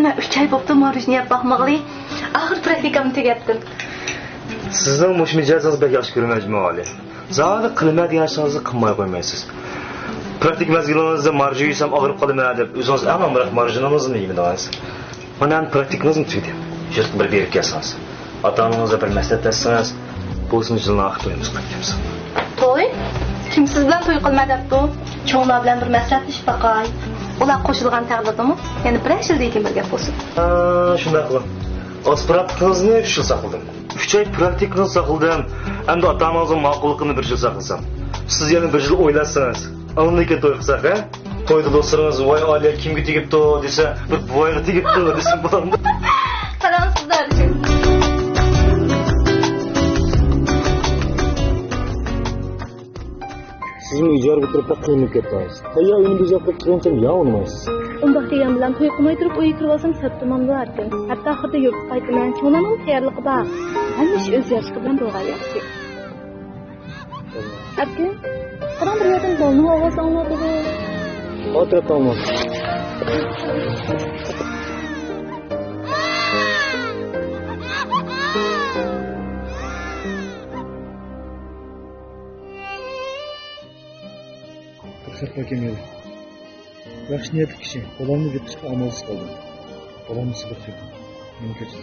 ben 3 ay boptu marujni yap bakmalı. Ahır praktikamı tügettim. Sizin muş mijazınız bek yaxşı görməcmi ali. Zadı qilmə deyərsinizi qılmaya qoymaysınız. Praktik mezgilinizde marjı yüksem ağırıp kalıma edip özünüz hemen bırak marjınızı neyimi davayız. Bana praktikiniz mi tüydü? Jürt bir berip yazsanız. Atanınıza bir meslet etsiniz. Bolsun yılına akı toyunuz koyduğumuz. Toy? Kim sizden toy kılmadı bu? Çoğunlar bilen bir meslet iş bakay. Olar koşulgan təqdirdə mi? Yani bir yıl ki bir gap olsun. Şunday qılım. Az praktikinizni 3 yıl saxladım. 3 ay praktikini saxladım. Hem de atanınızın maqulluğunu 1 yıl saxlasam. Siz yani 1 yıl oylarsınız. Alındaki toy qılsaq, ha? Toyda dostlarınız vay aliye kimga tegibdi desa, bir buvayga tegibdi desin bulamda. Qaransızlar üçün. Sizin icar bitirip de kıyımlık yaptınız. Ya oyunu biz yapıp kıyımsam ya olmaz. Ondaq degan bilan to'y qilmay turib uyga kirib olsam sattamam bo'lardi. Hatto oxirida yurib qaytaman. Cho'naning tayyorligi bor. Hamma ish o'zgarishi bilan bo'lgan yaxshi. Aka, qanday bir yerdan bolni ovoz angladi. Otirib olmaz. Fırsatla gelmedi. Yaxşı niyetli kişi, olanını götürüp amalsız kaldı. Olanını sıkıntı yok. Beni kötüdü.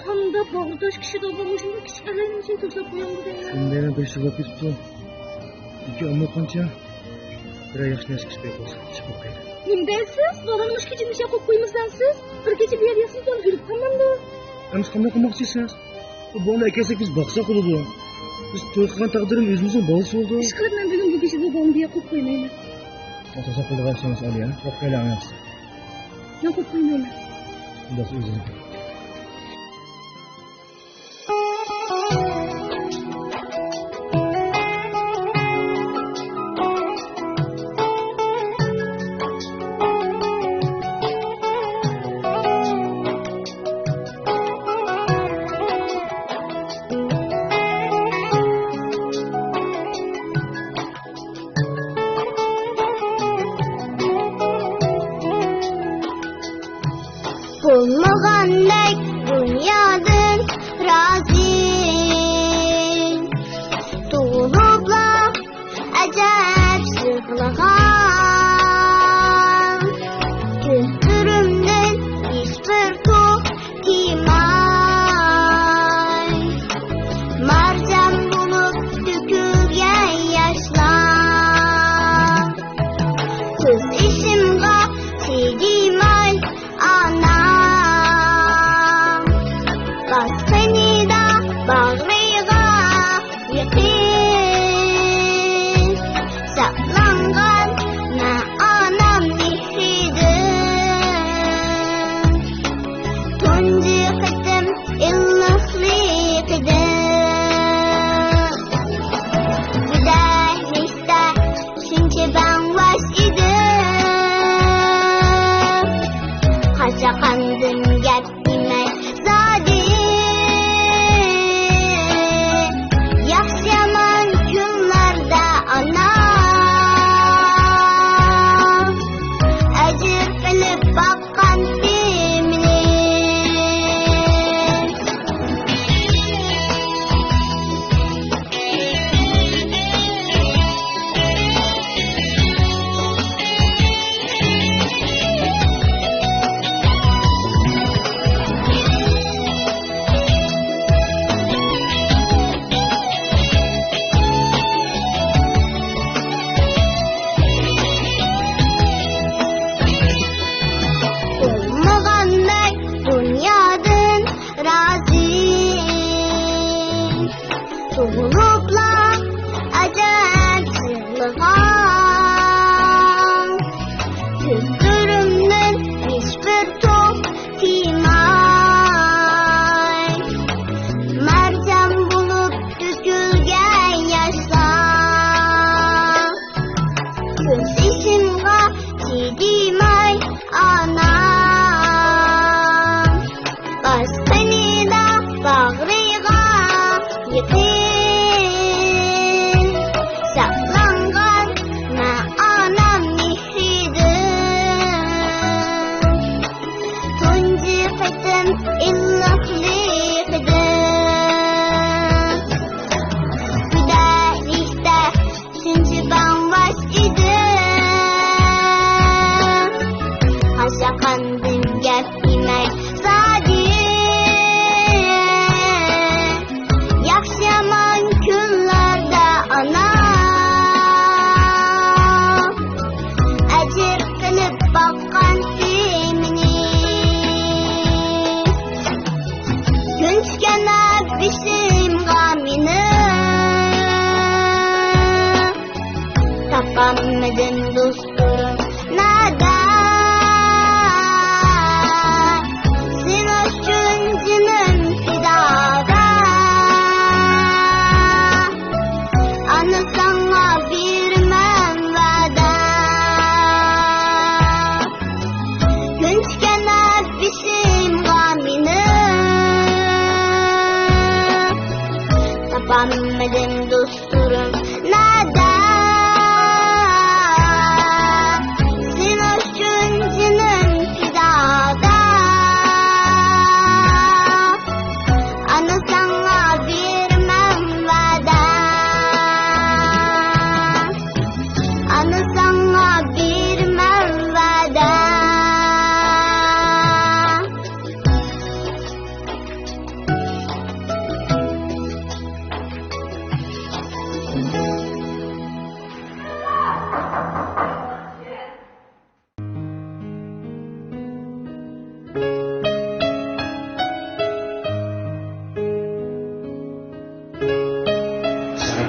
Qanday bağırdaş kişi de olmuş, bu kişi elini için tutup koyamdı deyim. Sendene 5 yıl vakit tutun. İki amma kança, bir ay yaxşı niyetli kişi olsa, çıkıp kaydı. Nima deysiz? Bolamni uch kecha misha qo'yib qo'ymisiz? Bir kecha bu yerga siz bilan yurib qolmanda. Emas qanday qilmoqchisiz? Bu bola akasak biz baqsa qiladi. Biz to'y qilgan taqdirim o'zimizning bolasi bo'ldi. Ish qilib bugun bu kechada bolamni bu yerga qo'yib qo'ymayman. Otasa qo'lga olsangiz Ali, ha? Qo'ylaymiz. Yo'q, qo'yib qo'ymayman. Unda o'zingiz. Bulmagandek dünyadan razı Tuğulubla acayip sığlagan Kültürümden hiçbir tuğtimay Marcan bulup dökülgen yaşlar Kız işimga çiğdimay ana последний багрыйга якын сакланган на анам нихидин тунжи кытым иллыхлыкыдын Güzellikte çünkü ben vaş idim Kaça kandım gitme zadi Tapanmadım dostlarım neden? Sen üçün canım fidada. Ana sana vermem vada. Gün tükenip bizim gamini. Tapanmadım dostlarım neden?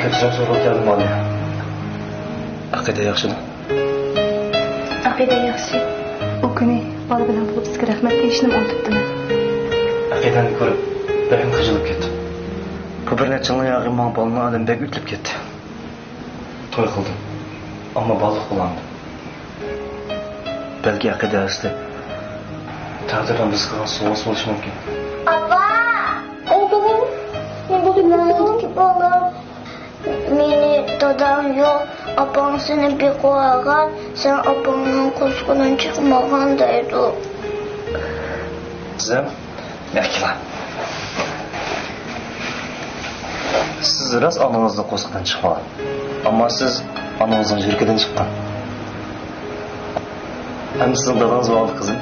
Kötüsünü sorup geldim Ali. Akide yaxşıdır. Akide yaxşı. O günü bala bilan bulup sizga rahmat deyishni unutibdim. Akideni ko'rib, belim qıcılıp ketdi. Bu bir neçe yıl yağım bana balını adam bek ütlüp ketdi. Toy qildim. Ama balık kullandım. Belki akide aslı. Tağdırdan biz qilgan soğuz bo'lishi mumkin. Abba! Oğlum! Ne bu ki bana? Meni dadam yok. Abam seni bir koyarken sen abamın kuskundan çıkmagan deydi. Sizem? Yakila. Siz rast ananızda kuskundan çıkmagan. Ama siz ananızın jirkeden çıkmagan. Hem sizin dadanız vardı kızım.